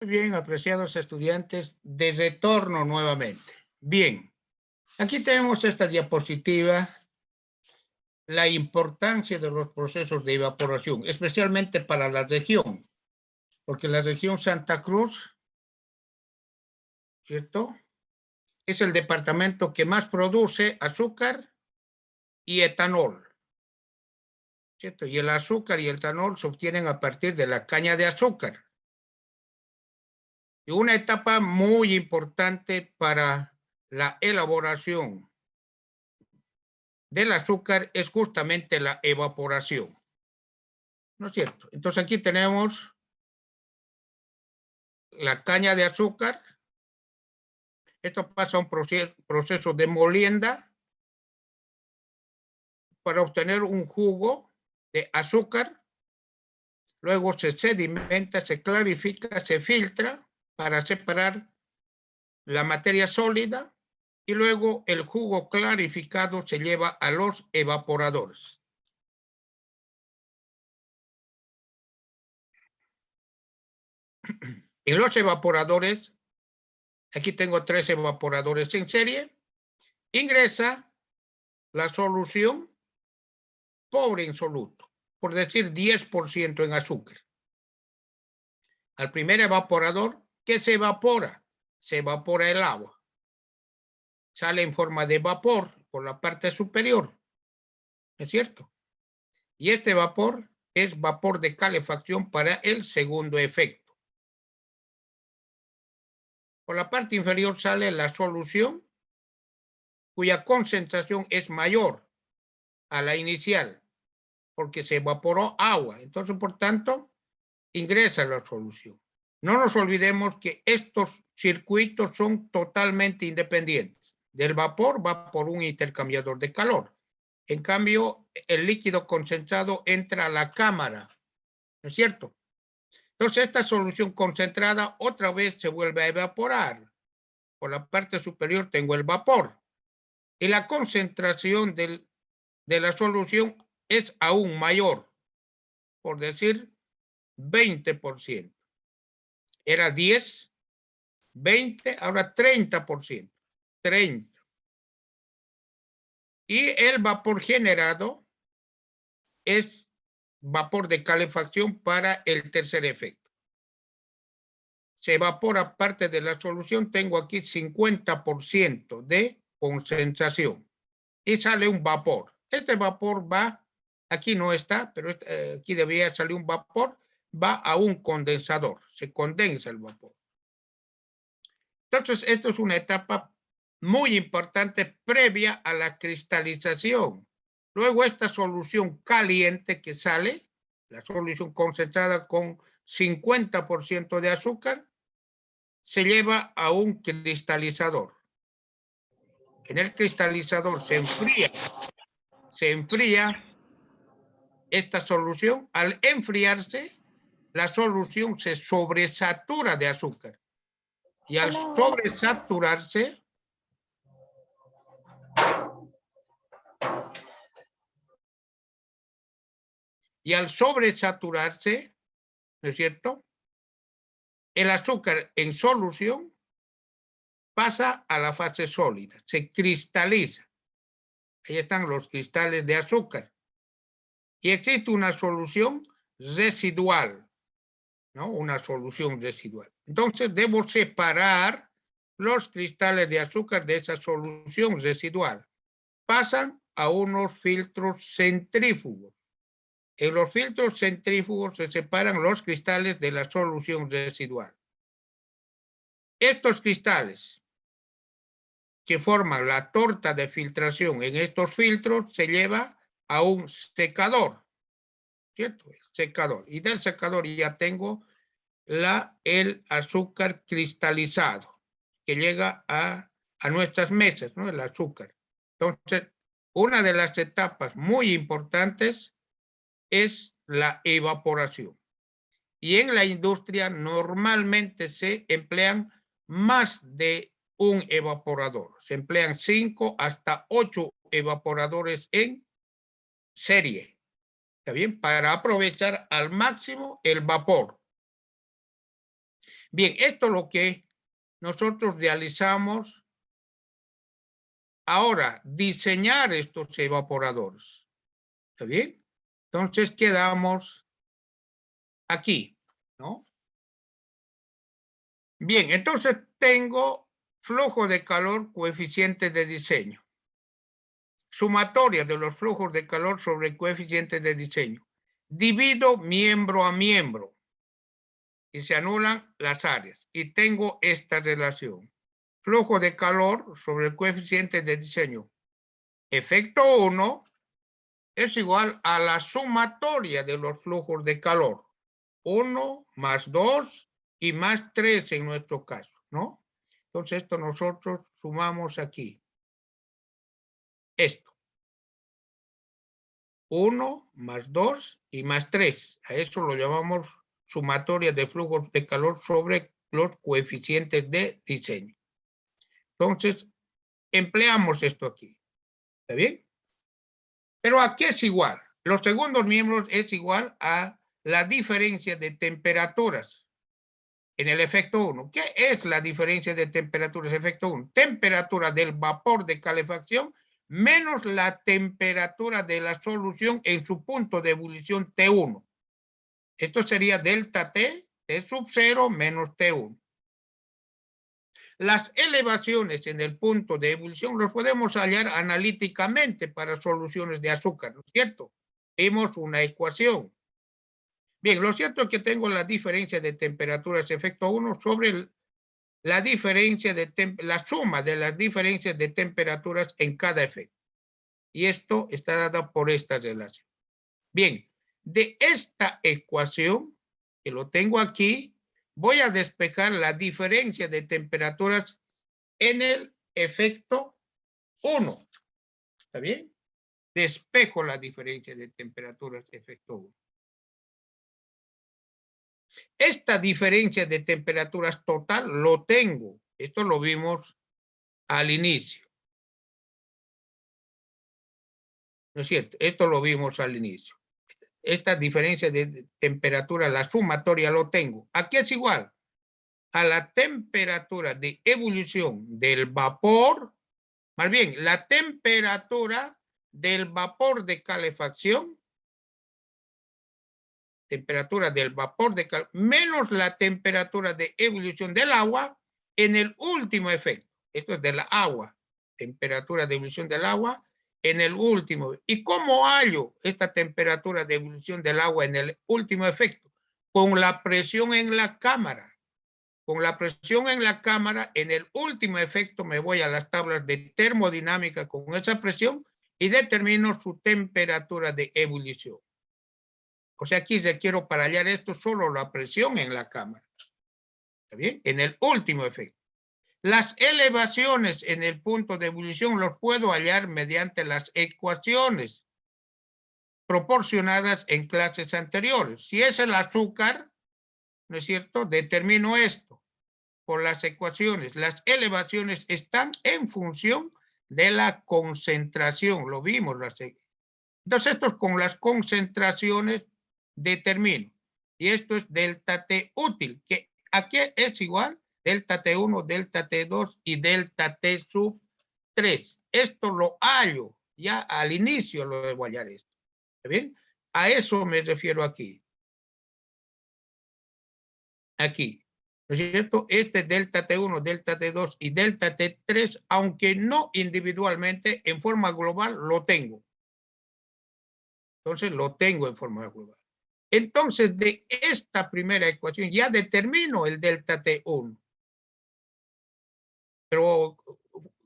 Muy bien, apreciados estudiantes, de retorno nuevamente. Bien, aquí tenemos esta diapositiva, la importancia de los procesos de evaporación, especialmente para la región, porque la región Santa Cruz, ¿cierto? Es el departamento que más produce azúcar y etanol, ¿cierto? Y el azúcar y el etanol se obtienen a partir de la caña de azúcar. Y una etapa muy importante para la elaboración del azúcar es justamente la evaporación, ¿no es cierto? Entonces aquí tenemos la caña de azúcar, esto pasa a un proceso de molienda para obtener un jugo de azúcar, luego se sedimenta, se clarifica, se filtra para separar la materia sólida y luego el jugo clarificado se lleva a los evaporadores. En los evaporadores, aquí tengo 3 evaporadores en serie, ingresa la solución pobre en soluto, por decir 10% en azúcar. Al primer evaporador, ¿qué se evapora? Se evapora el agua. Sale en forma de vapor por la parte superior, ¿es cierto? Y este vapor es vapor de calefacción para el segundo efecto. Por la parte inferior sale la solución cuya concentración es mayor a la inicial, porque se evaporó agua. Entonces, por tanto, ingresa la solución. No nos olvidemos que estos circuitos son totalmente independientes. Del vapor va por un intercambiador de calor. En cambio, el líquido concentrado entra a la cámara, ¿no es cierto? Entonces, esta solución concentrada otra vez se vuelve a evaporar. Por la parte superior tengo el vapor. Y la concentración de la solución es aún mayor, por decir 20%. Era 10, 20, ahora 30%. 30. Y el vapor generado es vapor de calefacción para el tercer efecto. Se evapora parte de la solución, tengo aquí 50% de concentración y sale un vapor. Este vapor va, aquí no está, pero aquí debía salir un vapor, va a un condensador, se condensa el vapor. Entonces, esto es una etapa muy importante previa a la cristalización. Luego, esta solución caliente que sale, la solución concentrada con 50% de azúcar, se lleva a un cristalizador. En el cristalizador se enfría esta solución. Al enfriarse, la solución se sobresatura de azúcar. Y al sobresaturarse, ¿no es cierto? El azúcar en solución pasa a la fase sólida, se cristaliza. Ahí están los cristales de azúcar. Y existe una solución residual, ¿no? Una solución residual. Entonces, debo separar los cristales de azúcar de esa solución residual. Pasan a unos filtros centrífugos. En los filtros centrífugos se separan los cristales de la solución residual. Estos cristales que forman la torta de filtración en estos filtros se lleva a un secador, ¿cierto? El secador. Y del secador ya tengo el azúcar cristalizado que llega a nuestras mesas, ¿no? El azúcar. Entonces, una de las etapas muy importantes es la evaporación. Y en la industria normalmente se emplean más de un evaporador. Se emplean 5 hasta 8 evaporadores en serie. ¿Está bien? Para aprovechar al máximo el vapor. Bien, esto es lo que nosotros realizamos. Ahora, diseñar estos evaporadores. ¿Está bien? Entonces quedamos aquí, ¿no? Bien, entonces tengo flujo de calor, coeficiente de diseño. Sumatoria de los flujos de calor sobre el coeficiente de diseño. Divido miembro a miembro y se anulan las áreas. Y tengo esta relación. Flujo de calor sobre el coeficiente de diseño. Efecto 1 es igual a la sumatoria de los flujos de calor. 1 más 2 y más 3 en nuestro caso, ¿no? Entonces esto nosotros sumamos aquí. Esto. 1 más 2 y más 3. A eso lo llamamos sumatoria de flujos de calor sobre los coeficientes de diseño. Entonces, empleamos esto aquí. ¿Está bien? Pero aquí es igual. Los segundos miembros es igual a la diferencia de temperaturas en el efecto 1. ¿Qué es la diferencia de temperaturas efecto 1? Temperatura del vapor de calefacción menos la temperatura de la solución en su punto de ebullición T1. Esto sería delta T, T sub 0 menos T1. Las elevaciones en el punto de ebullición los podemos hallar analíticamente para soluciones de azúcar, ¿no es cierto? Vimos una ecuación. Bien, lo cierto es que tengo la diferencia de temperaturas efecto 1 sobre la diferencia de la suma de las diferencias de temperaturas en cada efecto. Y esto está dado por esta relación. Bien, de esta ecuación, que lo tengo aquí, voy a despejar la diferencia de temperaturas en el efecto 1. ¿Está bien? Despejo la diferencia de temperaturas efecto 1. Esta diferencia de temperaturas total lo tengo. Esto lo vimos al inicio. ¿No es cierto? Esto lo vimos al inicio. Esta diferencia de temperatura, la sumatoria lo tengo. Aquí es igual a la temperatura de ebullición del vapor, más bien, la temperatura del vapor de calefacción, temperatura del vapor de calefacción, menos la temperatura de ebullición del agua en el último efecto. Esto es de la agua, temperatura de ebullición del agua en el último. ¿Y cómo hallo esta temperatura de ebullición del agua en el último efecto? Con la presión en la cámara. Con la presión en la cámara, en el último efecto me voy a las tablas de termodinámica con esa presión y determino su temperatura de ebullición. O sea, aquí quiero para hallar esto solo la presión en la cámara. ¿Está bien? En el último efecto. Las elevaciones en el punto de ebullición los puedo hallar mediante las ecuaciones proporcionadas en clases anteriores. Si es el azúcar, ¿no es cierto? Determino esto por las ecuaciones. Las elevaciones están en función de la concentración. Lo vimos. Entonces, esto es con las concentraciones determino. Y esto es delta T útil, que aquí es igual delta T1, delta T2 y delta T sub 3. Esto lo hallo, ya al inicio lo debo hallar esto. ¿Está bien? A eso me refiero aquí. Aquí. ¿No es cierto? Este delta T1, delta T2 y delta T3, aunque no individualmente, en forma global lo tengo. Entonces lo tengo en forma global. Entonces, de esta primera ecuación ya determino el delta T1. Pero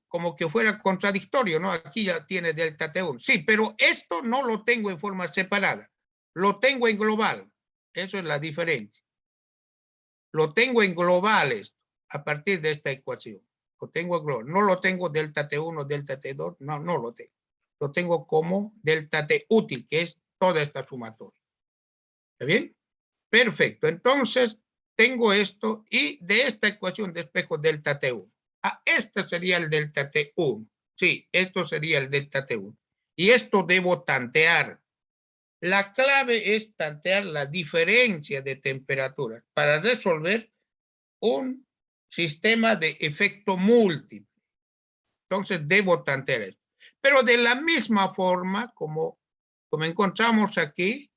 como que fuera contradictorio, ¿no? Aquí ya tiene delta T1. Sí, pero esto no lo tengo en forma separada. Lo tengo en global. Eso es la diferencia. Lo tengo en global esto, a partir de esta ecuación. Lo tengo en global. No lo tengo delta T1, delta T2. No, no lo tengo. Lo tengo como delta T útil, que es toda esta sumatoria. ¿Está bien? Perfecto. Entonces, tengo esto y de esta ecuación despejo delta T1. Este sería el delta T1. Sí, esto sería el delta T1. Y esto debo tantear. La clave es tantear la diferencia de temperaturas para resolver un sistema de efecto múltiple. Entonces debo tantear esto. Pero de la misma forma, como encontramos aquí,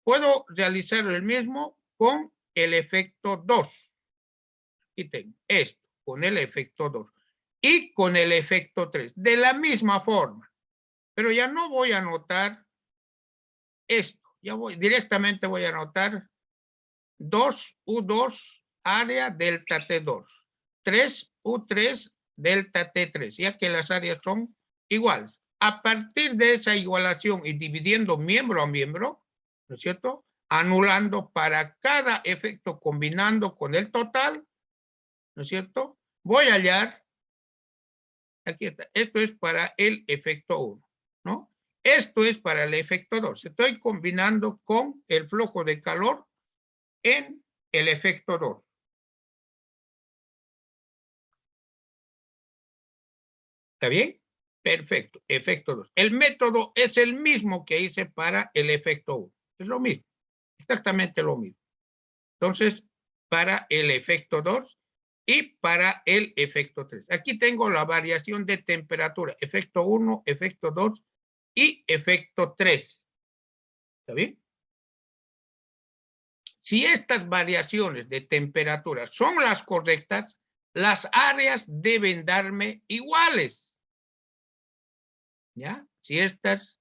puedo realizar el mismo con el efecto 2. Aquí tengo esto, con el efecto 2. Y con el efecto 3. De la misma forma. Pero ya no voy a anotar esto. Ya directamente voy a anotar 2U2 área delta T2. 3U3 delta T3, ya que las áreas son iguales. A partir de esa igualación y dividiendo miembro a miembro, ¿no es cierto? Anulando para cada efecto combinando con el total, ¿no es cierto? Voy a hallar, aquí está, esto es para el efecto 1, ¿no? Esto es para el efecto 2. Estoy combinando con el flujo de calor en el efecto 2. ¿Está bien? Perfecto. Efecto 2. El método es el mismo que hice para el efecto 1. Es lo mismo. Exactamente lo mismo. Entonces, para el efecto 2 y para el efecto 3. Aquí tengo la variación de temperatura. Efecto 1, efecto 2 y efecto 3. ¿Está bien? Si estas variaciones de temperatura son las correctas, las áreas deben darme iguales. ¿Ya? Si estos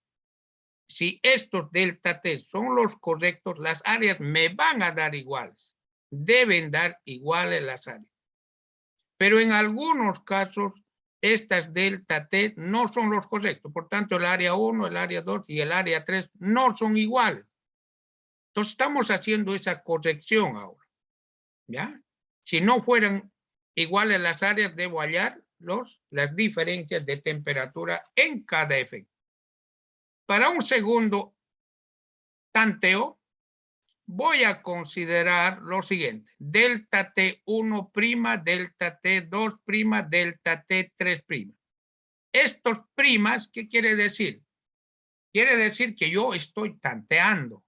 delta T son los correctos, las áreas me van a dar iguales. Deben dar iguales las áreas. Pero en algunos casos, estas delta T no son los correctos. Por tanto, el área 1, el área 2 y el área 3 no son iguales. Entonces, estamos haciendo esa corrección ahora. ¿Ya? Si no fueran iguales las áreas, debo hallar las diferencias de temperatura en cada efecto. Para un segundo tanteo, voy a considerar lo siguiente. Delta T1', delta T2', delta T3'. Estos primas, ¿qué quiere decir? Quiere decir que yo estoy tanteando.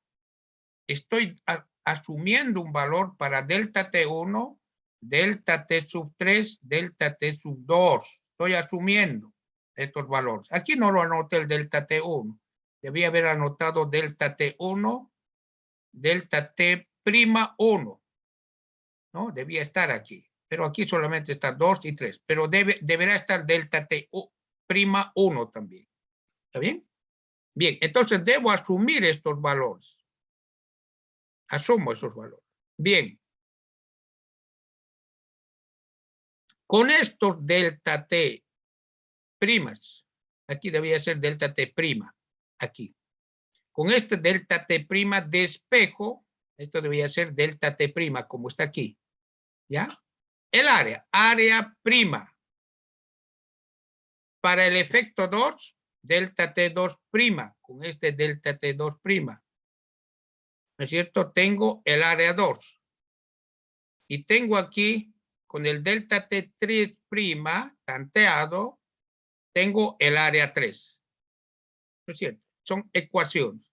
Estoy asumiendo un valor para delta T1, delta T3, delta T2. Estoy asumiendo estos valores. Aquí no lo anoté el delta T1. Debía haber anotado delta T1, delta T'1, ¿no? Debía estar aquí. Pero aquí solamente está 2 y 3. Pero deberá estar delta T'1 también. ¿Está bien? Bien, entonces debo asumir estos valores. Asumo esos valores. Bien. Con estos delta T primas, aquí debía ser delta T prima, aquí. Con este delta T prima de espejo, esto debía ser delta T prima, como está aquí. ¿Ya? El área prima. Para el efecto 2, delta T2 prima, con este delta T2 prima. ¿No es cierto? Tengo el área 2. Y tengo aquí, con el delta T3 prima, tanteado, tengo el área 3. ¿No es cierto? Son ecuaciones.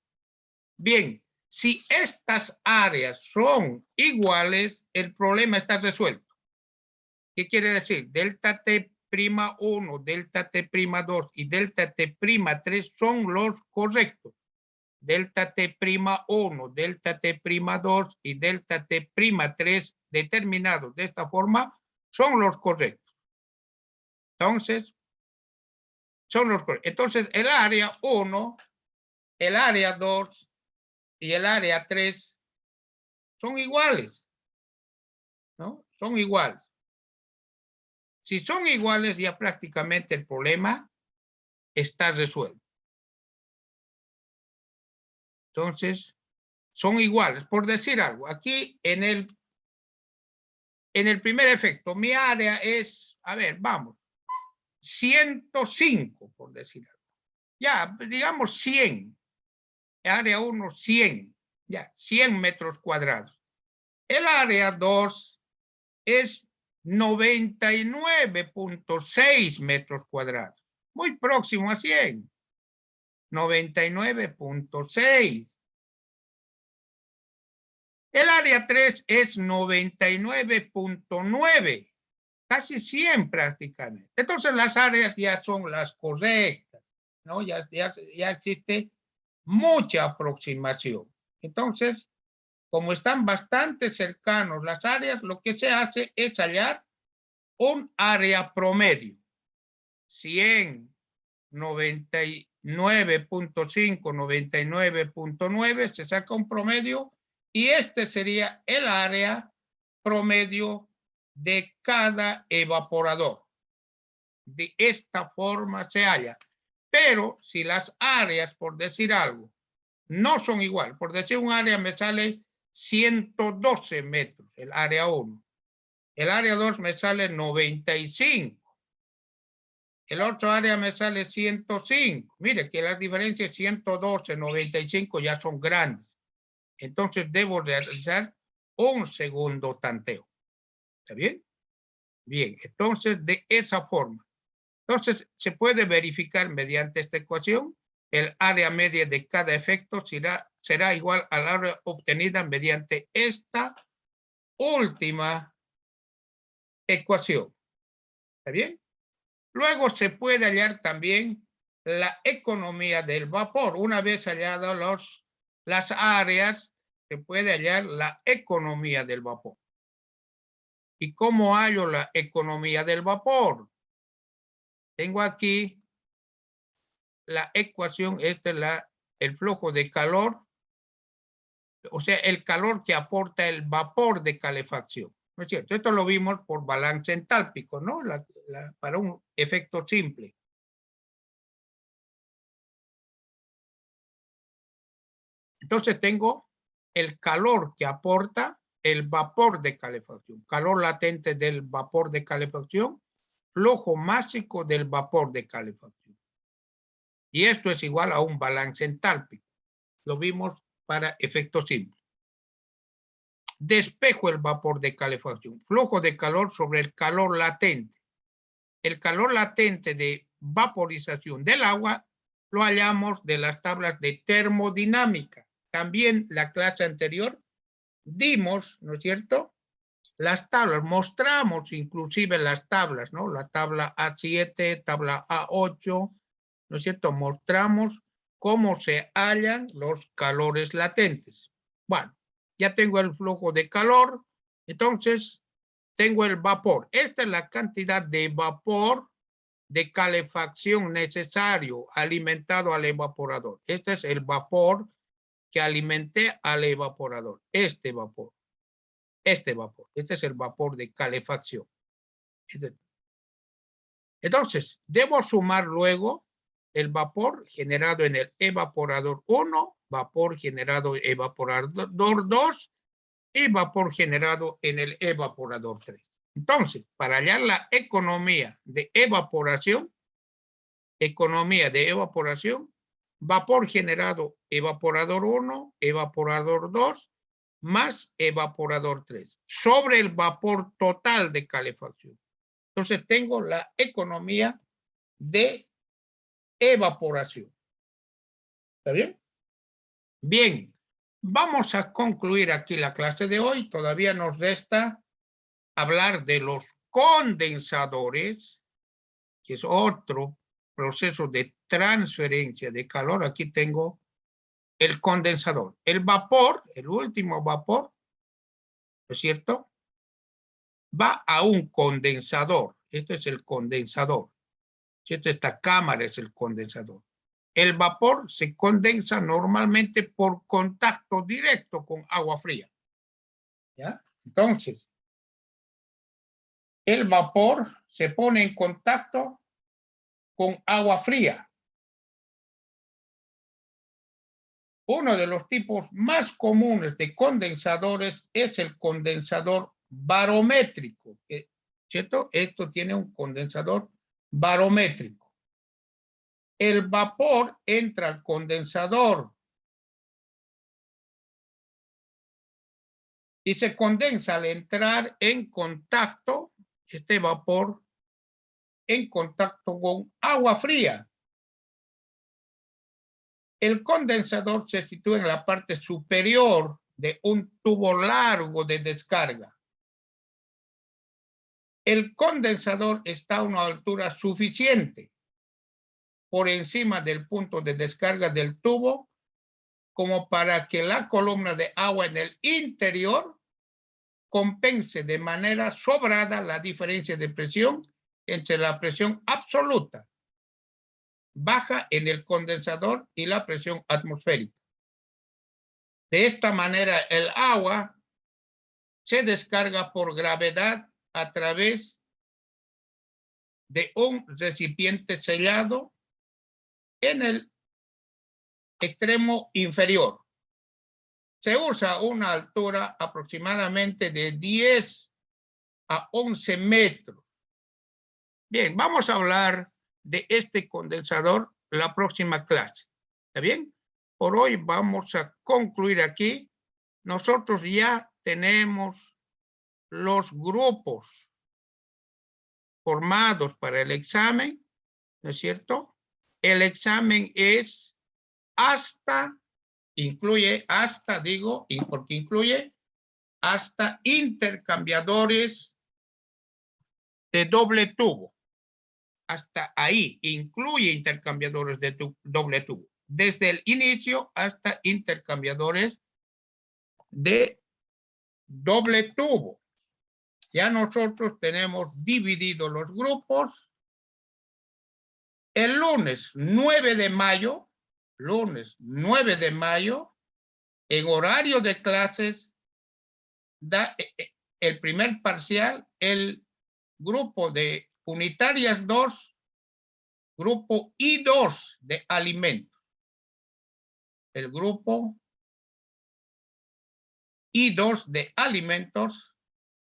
Bien, si estas áreas son iguales, el problema está resuelto. ¿Qué quiere decir? Delta T'1, delta T'2 y delta T'3 son los correctos. Delta T'1, delta T'2 y delta T'3 determinados de esta forma son los correctos. Entonces, son los correctos. Entonces, el área 1, el área 2 y el área 3 son iguales, ¿no? Son iguales. Si son iguales, ya prácticamente el problema está resuelto. Entonces, son iguales. Por decir algo, aquí en el primer efecto, mi área es, a ver, vamos, 105, por decir algo. Ya, digamos 100. Área 1, 100. Ya, 100 metros cuadrados. El área 2 es 99.6 metros cuadrados. Muy próximo a 100. 99.6. El área 3 es 99.9, casi 100 prácticamente. Entonces las áreas ya son las correctas, ¿no? Ya existe mucha aproximación. Entonces, como están bastante cercanos las áreas, lo que se hace es hallar un área promedio. 100, 99.5, 99.9, se saca un promedio y este sería el área promedio de cada evaporador. De esta forma se halla. Pero si las áreas, por decir algo, no son igual, por decir un área me sale 112 metros, el área 1. El área 2 me sale 95. El otro área me sale 105. Mire que las diferencias 112, 95 ya son grandes. Entonces debo realizar un segundo tanteo. ¿Está bien? Bien, entonces de esa forma. Entonces se puede verificar mediante esta ecuación el área media de cada efecto será igual al área obtenida mediante esta última ecuación. ¿Está bien? Luego se puede hallar también la economía del vapor. Una vez halladas las áreas, se puede hallar la economía del vapor. ¿Y cómo hallo la economía del vapor? Tengo aquí la ecuación, esta es el flujo de calor, o sea, el calor que aporta el vapor de calefacción. ¿No es cierto? Esto lo vimos por balance entálpico, ¿no? Para un efecto simple. Entonces tengo el calor que aporta el vapor de calefacción, calor latente del vapor de calefacción, flujo másico del vapor de calefacción. Y esto es igual a un balance entálpico. Lo vimos para efecto simple. Despejo el vapor de calefacción, flujo de calor sobre el calor latente. El calor latente de vaporización del agua lo hallamos de las tablas de termodinámica. También la clase anterior dimos, ¿no es cierto? Las tablas, mostramos inclusive las tablas, ¿no? La tabla A7, tabla A8, ¿no es cierto? Mostramos cómo se hallan los calores latentes. Bueno, ya tengo el flujo de calor, entonces tengo el vapor. Esta es la cantidad de vapor de calefacción necesario alimentado al evaporador. Este es el vapor que alimenté al evaporador. Este vapor. Este es el vapor de calefacción. Entonces, debo sumar luego el vapor generado en el evaporador 1, vapor generado en el evaporador 2 y vapor generado en el evaporador 3. Entonces, para hallar la economía de evaporación, vapor generado evaporador 1, evaporador 2, más evaporador 3, sobre el vapor total de calefacción. Entonces tengo la economía de evaporación. ¿Está bien? Bien, vamos a concluir aquí la clase de hoy. Todavía nos resta hablar de los condensadores, que es otro proceso de transferencia de calor. Aquí tengo el condensador. El vapor, el último vapor, ¿no es cierto? Va a un condensador. Este es el condensador. ¿Cierto? Esta cámara es el condensador. El vapor se condensa normalmente por contacto directo con agua fría. ¿Ya? Entonces, el vapor se pone en contacto con agua fría. Uno de los tipos más comunes de condensadores es el condensador barométrico, ¿cierto? Esto tiene un condensador barométrico. El vapor entra al condensador y se condensa al entrar en contacto, este vapor, en contacto con agua fría. El condensador se sitúa en la parte superior de un tubo largo de descarga. El condensador está a una altura suficiente por encima del punto de descarga del tubo como para que la columna de agua en el interior compense de manera sobrada la diferencia de presión entre la presión absoluta baja en el condensador y la presión atmosférica. De esta manera, el agua se descarga por gravedad a través de un recipiente sellado en el extremo inferior. Se usa una altura aproximadamente de 10 a 11 metros. Bien, vamos a hablar de este condensador la próxima clase. ¿Está bien? Por hoy vamos a concluir aquí. Nosotros ya tenemos los grupos formados para el examen, ¿no es cierto? El examen es hasta, incluye hasta, digo, porque incluye hasta intercambiadores de doble tubo. Hasta ahí incluye intercambiadores de doble tubo. Desde el inicio hasta intercambiadores de doble tubo. Ya nosotros tenemos dividido los grupos. El lunes 9 de mayo, en horario de clases, da el primer parcial, el grupo de unitarias 2, grupo I2 de alimentos. El grupo I2 de alimentos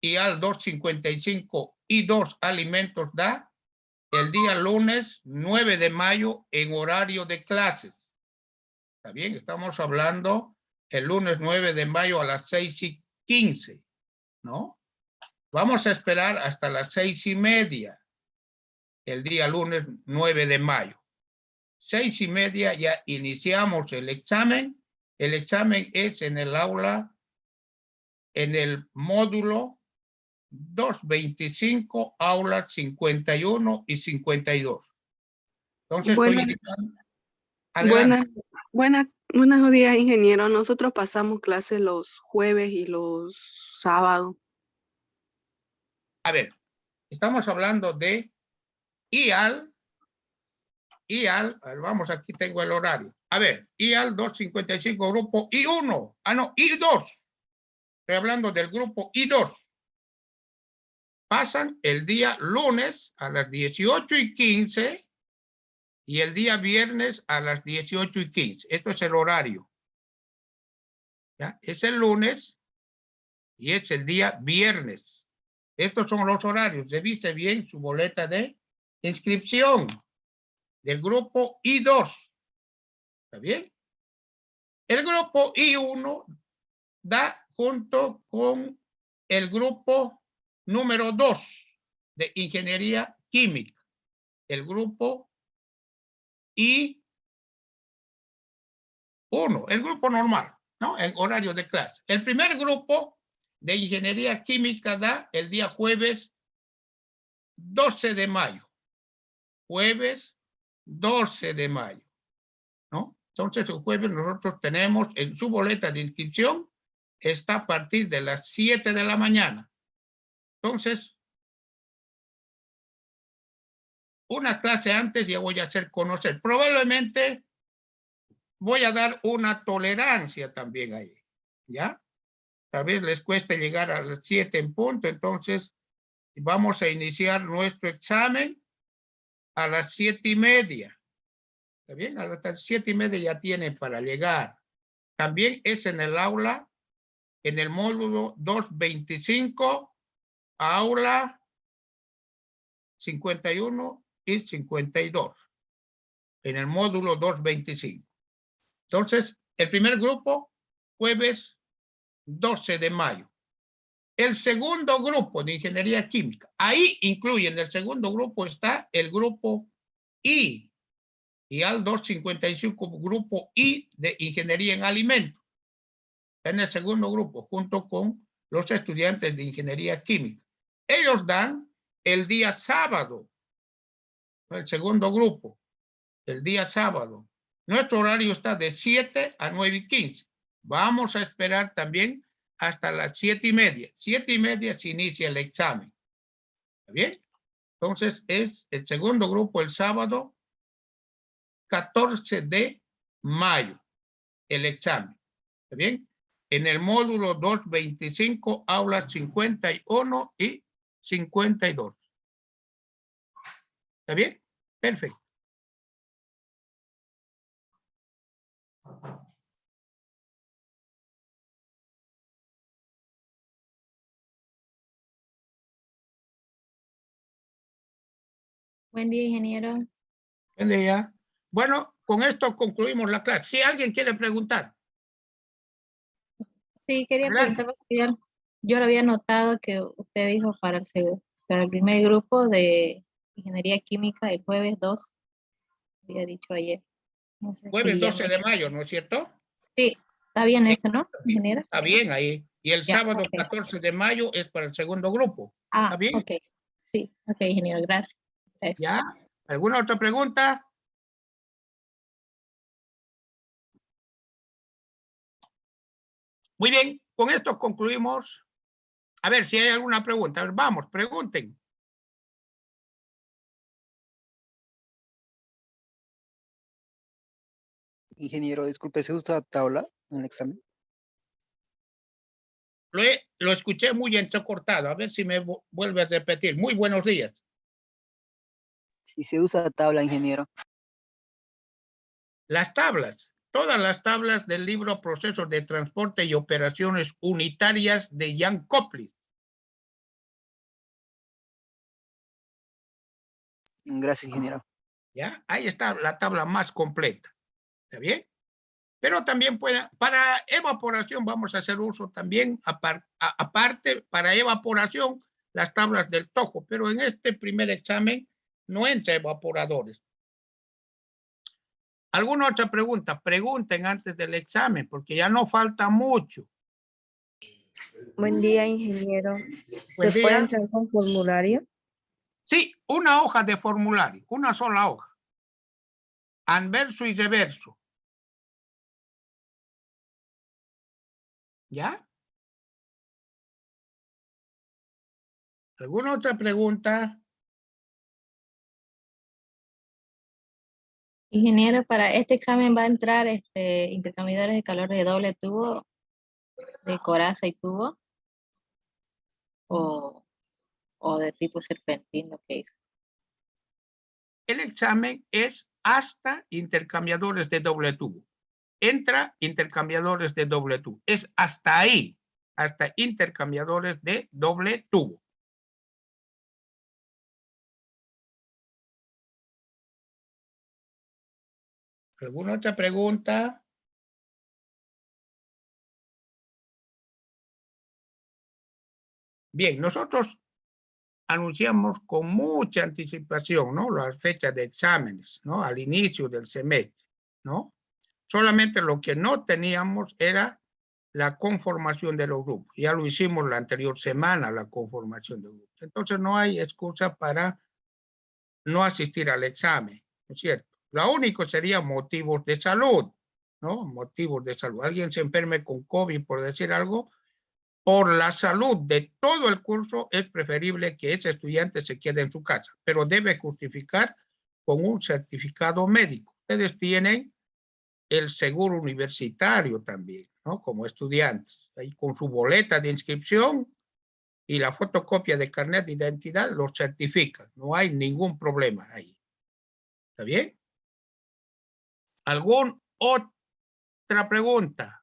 y al 255 I2 alimentos da el día lunes 9 de mayo en horario de clases. ¿Está bien? Estamos hablando el lunes 9 de mayo a las 6:15, ¿no? Vamos a esperar hasta las 6:30 el día lunes 9 de mayo. 6:30 ya iniciamos el examen. El examen es en el aula, en el módulo 225, aulas 51 y 52. Entonces estoy indicando. Adelante. Buenos días, ingeniero. Nosotros pasamos clases los jueves y los sábados. A ver, estamos hablando de IAL, a ver, vamos, aquí tengo el horario. A ver, IAL 255, grupo I1. No, I2. Estoy hablando del grupo I2. Pasan el día lunes a las 18:15 y el día viernes a las 18:15. Esto es el horario. ¿Ya? Es el lunes y es el día viernes. Estos son los horarios. Revise bien su boleta de inscripción del grupo I2. ¿Está bien? El grupo I1 da junto con el grupo número 2 de ingeniería química. El grupo I1, el grupo normal, ¿no? En horario de clase. El primer grupo de ingeniería química da el día jueves 12 de mayo. Jueves 12 de mayo, ¿no? Entonces el jueves nosotros tenemos en su boleta de inscripción, está a partir de las 7 de la mañana. Entonces, una clase antes ya voy a hacer conocer. Probablemente voy a dar una tolerancia también ahí, ¿ya? Tal vez les cueste llegar a las 7 en punto, entonces vamos a iniciar nuestro examen a las 7:30. ¿Está bien? A las 7:30 ya tienen para llegar. También es en el aula, en el módulo 225, aula 51 y 52. En el módulo 225. Entonces, el primer grupo, jueves 12 de mayo. El segundo grupo de ingeniería química, ahí incluyen, en el segundo grupo está el grupo I, y al 255, grupo I de ingeniería en alimentos. en el segundo grupo, junto con los estudiantes de ingeniería química. Ellos dan el día sábado, el segundo grupo, el día sábado. Nuestro horario está de 7 a 9:15. Vamos a esperar también hasta las 7:30. 7:30 se inicia el examen. ¿Está bien? Entonces es el segundo grupo el sábado 14 de mayo, el examen. ¿Está bien? En el módulo 225, aulas 51 y 52. ¿Está bien? Perfecto. Buen día, ingeniero. Buen día. Bueno, con esto concluimos la clase. Si alguien quiere preguntar. Sí, quería Adelante. preguntar, porque yo lo había notado que usted dijo para el primer grupo de ingeniería química el jueves 2, había dicho ayer. No sé Jueves si ya 12 de mayo, ¿no es cierto? Sí, está bien eso, ¿no, ingeniero? Está bien ahí. Y el Ya, sábado ok. 14 de mayo es para el segundo grupo. Ah, ¿Está bien? ok. Sí, ok, ingeniero, gracias. ¿Ya? ¿Alguna otra pregunta? Muy bien, con esto concluimos. A ver si hay alguna pregunta. A ver, vamos, pregunten. Ingeniero, disculpe, ¿se usa tabla en el examen? Lo escuché muy entrecortado. A ver si me vuelve a repetir. Muy buenos días. Si se usa tabla, ingeniero. Las tablas. Todas las tablas del libro Procesos de Transporte y Operaciones Unitarias de Jan Koplis. Gracias, ingeniero. ¿Ya? Ahí está la tabla más completa. ¿Está bien? Pero también para evaporación vamos a hacer uso también, aparte, para evaporación, las tablas del TOEFL, pero en este primer examen no entra evaporadores. ¿Alguna otra pregunta? Pregunten antes del examen, porque ya no falta mucho. Buen día, ingeniero. Buen ¿Se puede día. entrar con formulario? Sí, una hoja de formulario, una sola hoja. Anverso y reverso. ¿Ya? ¿Alguna otra pregunta? Ingeniero, para este examen va a entrar intercambiadores de calor de doble tubo, de coraza y tubo, o de tipo serpentino que hizo. El examen es hasta intercambiadores de doble tubo. Entra intercambiadores de doble tubo. Es hasta ahí, hasta intercambiadores de doble tubo. ¿Alguna otra pregunta? Bien, nosotros anunciamos con mucha anticipación, ¿no? Las fechas de exámenes, ¿no? Al inicio del semestre, ¿no? Solamente lo que no teníamos era la conformación de los grupos. Ya lo hicimos la anterior semana, la conformación de grupos. Entonces no hay excusa para no asistir al examen, ¿no es cierto? Lo único sería motivos de salud, ¿no? Motivos de salud. Alguien se enferme con COVID, por decir algo, por la salud de todo el curso es preferible que ese estudiante se quede en su casa, pero debe justificar con un certificado médico. Ustedes tienen el seguro universitario también, ¿no? Como estudiantes, ahí con su boleta de inscripción y la fotocopia de carnet de identidad lo certifican. No hay ningún problema ahí. ¿Está bien? ¿Alguna otra pregunta?